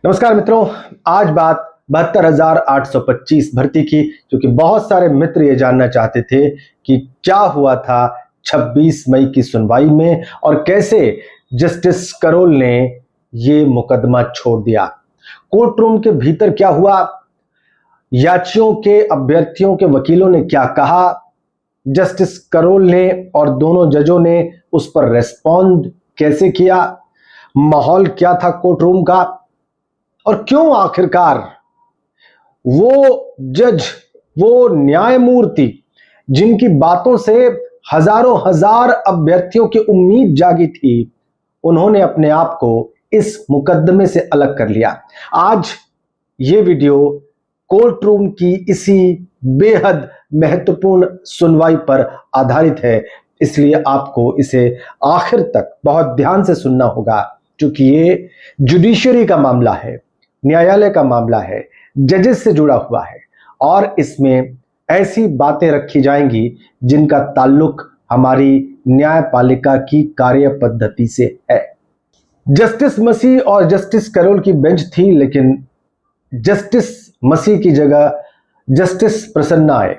नमस्कार मित्रों। आज बात 72,825 भर्ती की, क्योंकि बहुत सारे मित्र ये जानना चाहते थे कि क्या हुआ था 26 मई की सुनवाई में और कैसे जस्टिस करोल ने ये मुकदमा छोड़ दिया। कोर्ट रूम के भीतर क्या हुआ, याचियों के अभ्यर्थियों के वकीलों ने क्या कहा, जस्टिस करोल ने और दोनों जजों ने उस पर रेस्पॉन्ड कैसे किया, माहौल क्या था कोर्ट रूम का, और क्यों आखिरकार वो जज, वो न्यायमूर्ति जिनकी बातों से हजारों हजार अभ्यर्थियों की उम्मीद जागी थी, उन्होंने अपने आप को इस मुकदमे से अलग कर लिया। आज ये वीडियो कोर्ट रूम की इसी बेहद महत्वपूर्ण सुनवाई पर आधारित है, इसलिए आपको इसे आखिर तक बहुत ध्यान से सुनना होगा, क्योंकि ये जुडिशरी का मामला है, न्यायालय का मामला है, जजेस से जुड़ा हुआ है और इसमें ऐसी बातें रखी जाएंगी जिनका ताल्लुक हमारी न्यायपालिका की कार्य पद्धति से है। जस्टिस मसीह और जस्टिस करोल की बेंच थी, लेकिन जस्टिस मसीह की जगह जस्टिस प्रसन्ना आए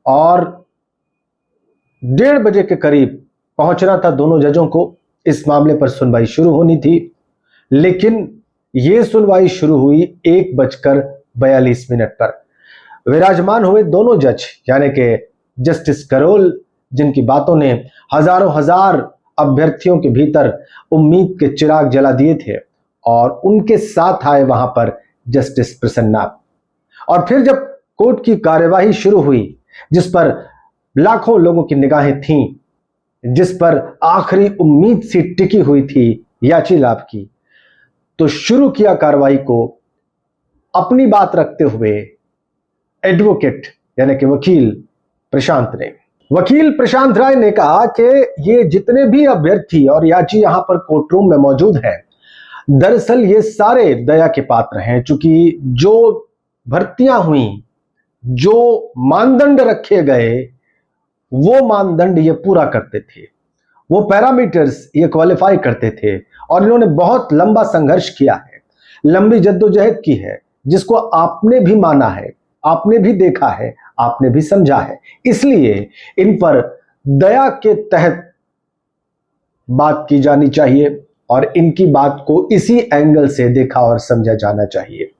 और 1:30 बजे के करीब पहुंचना था दोनों जजों को। इस मामले पर सुनवाई शुरू होनी थी, लेकिन यह सुनवाई शुरू हुई 1:42 पर। विराजमान हुए दोनों जज, यानी कि जस्टिस करोल, जिनकी बातों ने हजारों हजार अभ्यर्थियों के भीतर उम्मीद के चिराग जला दिए थे, और उनके साथ आए वहां पर जस्टिस प्रसन्ना। और फिर जब कोर्ट की कार्यवाही शुरू हुई, जिस पर लाखों लोगों की निगाहें थीं, जिस पर आखिरी उम्मीद सी टिकी हुई थी याची लाभ की, तो शुरू किया कार्रवाई को अपनी बात रखते हुए एडवोकेट यानी कि वकील प्रशांत ने। वकील प्रशांत राय ने कहा कि ये जितने भी अभ्यर्थी और याची यहां पर कोर्ट रूम में मौजूद हैं, दरअसल ये सारे दया के पात्र हैं, क्योंकि जो भर्तियां हुई, जो मानदंड रखे गए, वो मानदंड ये पूरा करते थे, वो पैरामीटर्स ये क्वालिफाई करते थे, और इन्होंने बहुत लंबा संघर्ष किया है, लंबी जद्दोजहद की है, जिसको आपने भी माना है, आपने भी देखा है, आपने भी समझा है। इसलिए इन पर दया के तहत बात की जानी चाहिए और इनकी बात को इसी एंगल से देखा और समझा जाना चाहिए।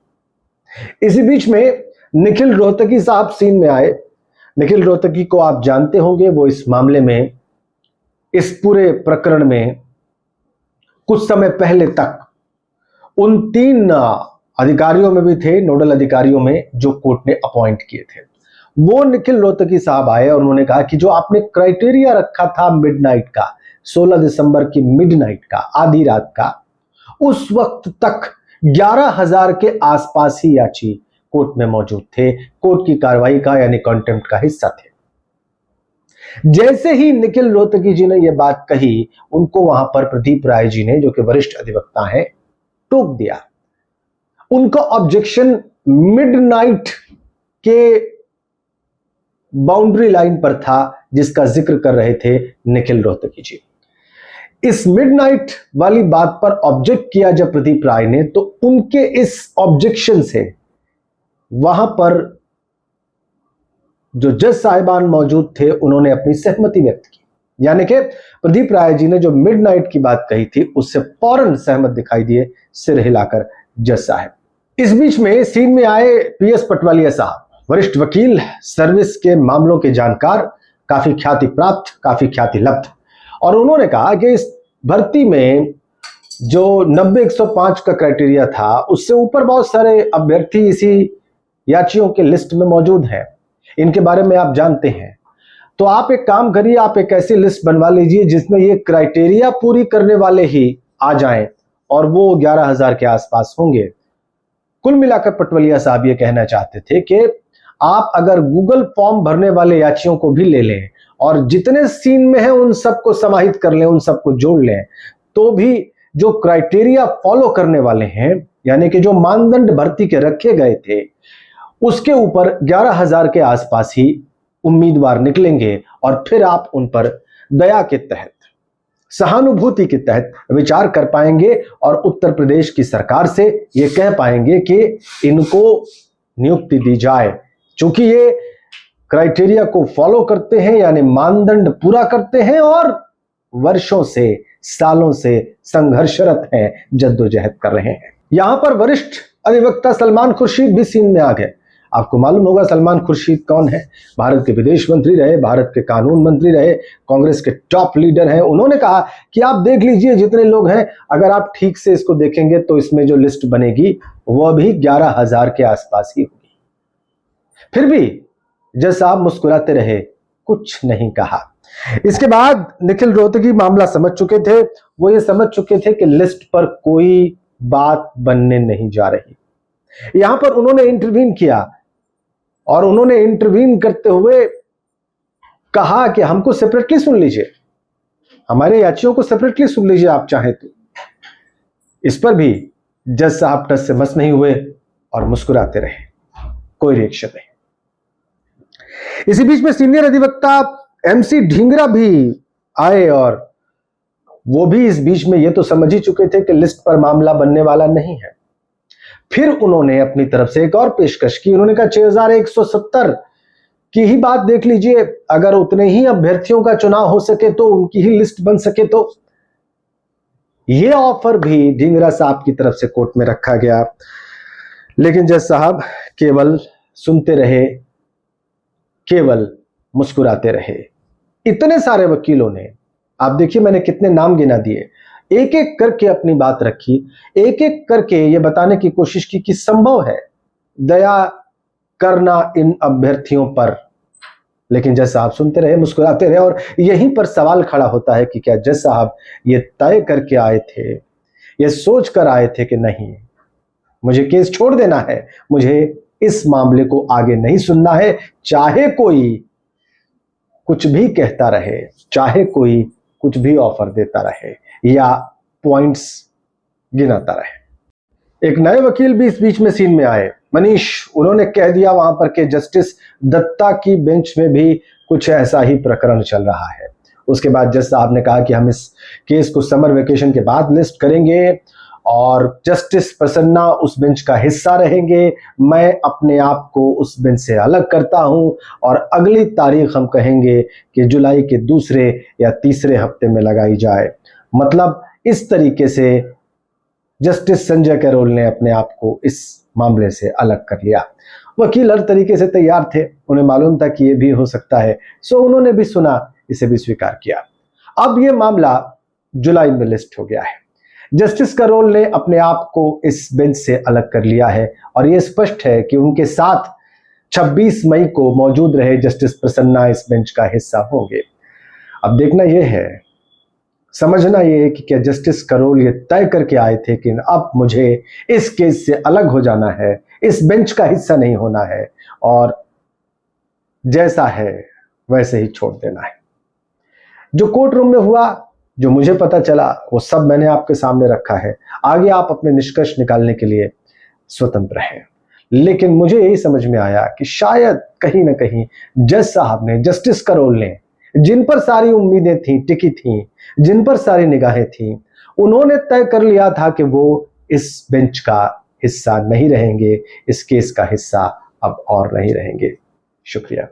इसी बीच में निखिल रोहतगी साहब सीन में आए। निखिल रोहतगी को आप जानते होंगे, वो इस मामले में, इस पूरे प्रकरण में कुछ समय पहले तक उन 3 अधिकारियों में भी थे, नोडल अधिकारियों में, जो कोर्ट ने अपॉइंट किए थे। वो निखिल रोहतगी साहब आए और उन्होंने कहा कि जो आपने क्राइटेरिया रखा था मिडनाइट का, 16 दिसंबर की मिडनाइट का, आधी रात का, उस वक्त तक 11,000 के आसपास ही याची कोर्ट में मौजूद थे, कोर्ट की कार्रवाई का यानी कॉन्टेम्प्ट का हिस्सा थे। जैसे ही निखिल रोहतगी जी ने यह बात कही, उनको वहां पर प्रदीप राय जी ने, जो कि वरिष्ठ अधिवक्ता हैं, टोक दिया। उनका ऑब्जेक्शन मिडनाइट के बाउंड्री लाइन पर था, जिसका जिक्र कर रहे थे निखिल रोहतगी जी। इस मिडनाइट वाली बात पर ऑब्जेक्ट किया जब प्रदीप राय ने, तो उनके इस ऑब्जेक्शन से वहां पर जो जज साहिबान मौजूद थे, उन्होंने अपनी सहमति व्यक्त की। यानी कि प्रदीप राय जी ने जो मिडनाइट की बात कही थी, उससे फौरन सहमत दिखाई दिए, सिर हिलाकर जज साहब। इस बीच में सीन में आए पीएस पटवालिया साहब, वरिष्ठ वकील, सर्विस के मामलों के जानकार, काफी ख्याति प्राप्त, काफी ख्याति लब्ध, और उन्होंने कहा कि इस भर्ती में जो 90-105 का क्राइटेरिया था, उससे ऊपर बहुत सारे अभ्यर्थी इसी याचियों के लिस्ट में मौजूद हैं, इनके बारे में आप जानते हैं। तो आप एक काम करिए, आप एक ऐसी लिस्ट बनवा लीजिए जिसमें ये क्राइटेरिया पूरी करने वाले ही आ जाएं, और वो 11,000 के आसपास होंगे। कुल मिलाकर पटवलिया साहब ये कहना चाहते थे कि आप अगर गूगल फॉर्म भरने वाले याचियों को भी ले लें और जितने सीन में हैं उन सबको समाहित कर लें, उन सबको जोड़ लें, तो भी जो क्राइटेरिया फॉलो करने वाले हैं, यानी कि जो मानदंड भर्ती के रखे गए थे, उसके ऊपर 11,000 के आसपास ही उम्मीदवार निकलेंगे, और फिर आप उन पर दया के तहत सहानुभूति के तहत विचार कर पाएंगे और उत्तर प्रदेश की सरकार से ये कह पाएंगे कि इनको नियुक्ति दी जाए, क्योंकि ये क्राइटेरिया को फॉलो करते हैं, यानी मानदंड पूरा करते हैं और वर्षों से सालों से संघर्षरत हैं, जद्दोजहद कर रहे हैं। यहां पर वरिष्ठ अधिवक्ता सलमान खुर्शीद भी सीन में आ गए। आपको मालूम होगा सलमान खुर्शीद कौन है। भारत के विदेश मंत्री रहे, भारत के कानून मंत्री रहे, कांग्रेस के टॉप लीडर हैं। उन्होंने कहा कि आप देख लीजिए जितने लोग हैं, अगर आप ठीक से इसको देखेंगे तो इसमें जो लिस्ट बनेगी वह भी 11,000 के आसपास ही होगी। फिर भी जज साहब मुस्कुराते रहे, कुछ नहीं कहा। इसके बाद निखिल रोहतगी मामला समझ चुके थे। वो ये समझ चुके थे कि लिस्ट पर कोई बात बनने नहीं जा रही। यहां पर उन्होंने इंटरवीन किया और उन्होंने इंटरवीन करते हुए कहा कि हमको सेपरेटली सुन लीजिए, हमारे याचियों को सेपरेटली सुन लीजिए आप चाहें तो। इस पर भी जज साहब टस से मस नहीं हुए और मुस्कुराते रहे, कोई रिएक्शन नहीं। इसी बीच में सीनियर अधिवक्ता एमसी ढींगरा भी आए और वो भी इस बीच में ये तो समझ ही चुके थे कि लिस्ट पर मामला बनने वाला नहीं है। फिर उन्होंने अपनी तरफ से एक और पेशकश की। उन्होंने कहा 6170 की ही बात देख लीजिए, अगर उतने ही अभ्यर्थियों का चुनाव हो सके तो उनकी ही लिस्ट बन सके तो। यह ऑफर भी ढींगरा साहब की तरफ से कोर्ट में रखा गया, लेकिन जज साहब केवल सुनते रहे, केवल मुस्कुराते रहे। इतने सारे वकीलों ने, आप देखिए मैंने कितने नाम गिना दिए, एक एक करके अपनी बात रखी, एक एक करके ये बताने की कोशिश की कि संभव है दया करना इन अभ्यर्थियों पर। लेकिन जज साहब सुनते रहे, मुस्कुराते रहे। और यहीं पर सवाल खड़ा होता है कि क्या जज साहब ये तय करके आए थे, ये सोच कर आए थे कि नहीं मुझे केस छोड़ देना है, मुझे इस मामले को आगे नहीं सुनना है, चाहे कोई कुछ भी कहता रहे, चाहे कोई कुछ भी ऑफर देता रहे या पॉइंट्स गिनाता रहे। एक नए वकील भी इस बीच में सीन में आए, मनीष। उन्होंने कह दिया वहां पर कि जस्टिस दत्ता की बेंच में भी कुछ ऐसा ही प्रकरण चल रहा है। उसके बाद जज साहब ने कहा कि हम इस केस को समर वेकेशन के बाद लिस्ट करेंगे और जस्टिस प्रसन्ना उस बेंच का हिस्सा रहेंगे। मैं अपने आप को उस बेंच से अलग करता हूं और अगली तारीख हम कहेंगे कि जुलाई के दूसरे या तीसरे हफ्ते में लगाई जाए। मतलब इस तरीके से जस्टिस संजय करोल ने अपने आप को इस मामले से अलग कर लिया। वकील हर तरीके से तैयार थे, उन्हें मालूम था कि यह भी हो सकता है, सो उन्होंने भी सुना, इसे भी स्वीकार किया। अब यह मामला जुलाई में लिस्ट हो गया है। जस्टिस करोल ने अपने आप को इस बेंच से अलग कर लिया है और यह स्पष्ट है कि उनके साथ 26 मई को मौजूद रहे जस्टिस प्रसन्ना इस बेंच का हिस्सा होंगे। अब देखना यह है, समझना यह है कि क्या जस्टिस करोल ये तय करके आए थे कि अब मुझे इस केस से अलग हो जाना है, इस बेंच का हिस्सा नहीं होना है और जैसा है वैसे ही छोड़ देना है। जो कोर्ट रूम में हुआ, जो मुझे पता चला, वो सब मैंने आपके सामने रखा है। आगे आप अपने निष्कर्ष निकालने के लिए स्वतंत्र हैं। लेकिन मुझे यही समझ में आया कि शायद कहीं ना कहीं जज साहब ने, जस्टिस करोल ने, जिन पर सारी उम्मीदें थी, टिकी थी, जिन पर सारी निगाहें थी, उन्होंने तय कर लिया था कि वो इस बेंच का हिस्सा नहीं रहेंगे, इस केस का हिस्सा अब और नहीं रहेंगे। शुक्रिया।